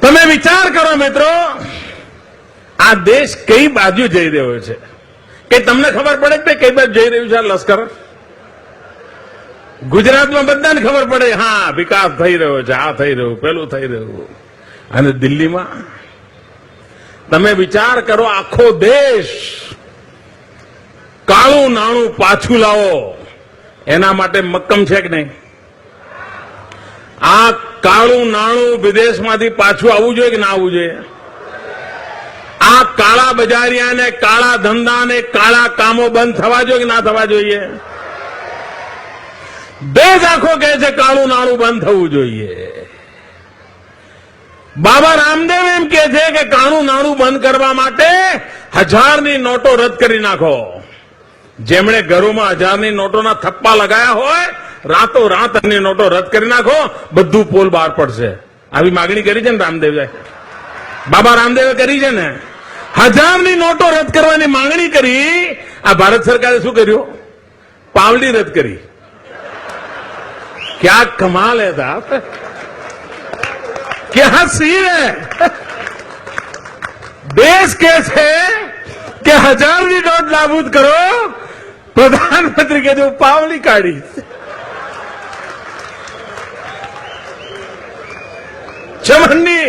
તમે વિચાર કરો મિત્રો, આ દેશ કઈ બાજુ જઈ રહ્યો છે કે તમને ખબર પડે કે કઈ બાજુ જઈ રહ્યું છે આ લશ્કર? ગુજરાતમાં બધાને ખબર પડે, હા વિકાસ થઈ રહ્યો છે, આ થઈ રહ્યું, પેલું થઈ રહ્યું. અને દિલ્હીમાં તમે વિચાર કરો, આખો દેશ કાળું નાણું પાછું લાવો એના માટે મક્કમ છે કે નહીં? આ કાળું નાણું વિદેશમાંથી પાછું આવવું જોઈએ કે ના આવવું જોઈએ? આ કાળા બજારિયા ને કાળા ધંધા ને કાળા કામો બંધ થવા જોઈએ કે ના થવા જોઈએ? દેશ આખો કહે છે કાળું નાણું બંધ થવું જોઈએ. બાબા રામદેવ એમ કહે છે કે કાળું નાણું બંધ કરવા માટે 1000ની નોટો રદ કરી નાખો. જેમણે ઘરોમાં 1000ની નોટોના થપ્પા લગાયા હોય, રાતોરાત એની નોટો રદ કરી નાખો, બધું પોલ બહાર પડશે. આવી માગણી કરી છે ને રામદેવે, બાબા રામદેવે કરી છે ને. 1000ની નોટો રદ કરવાની માંગણી કરી. આ ભારત સરકારે શું કર્યું? પાવલી રદ કરી. क्या कमाल है साहब, क्या सीन है. देश के છે કે 1000ની નોટ નાબૂદ કરો, પ્રધાનમંત્રી કે જો પાવલી કાઢી. ચમનની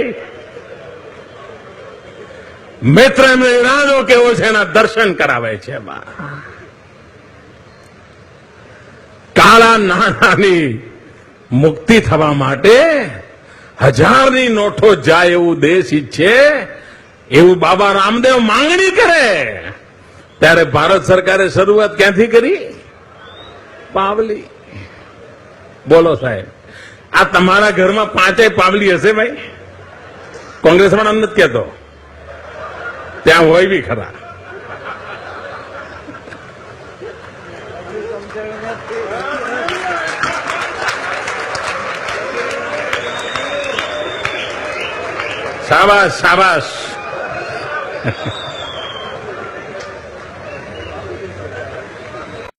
મિત્ર એમને ઈરાદો કેવો છે એના દર્શન કરાવે છે. કાળા નાણાંની મુક્તિ થવા માટે 1000ની નોટો જાય એવું દેશ ઈચ્છે, એવું બાબા રામદેવ માંગણી કરે, ત્યારે ભારત સરકારે શરૂઆત ક્યાંથી કરી? પાવલી. બોલો સાહેબ, આ તમારા ઘરમાં 5 પાવલી હશે ભાઈ? કોંગ્રેસમાં નથી કહેતો, ત્યાં હોય બી ખરા. શાબાશ શાબાશ.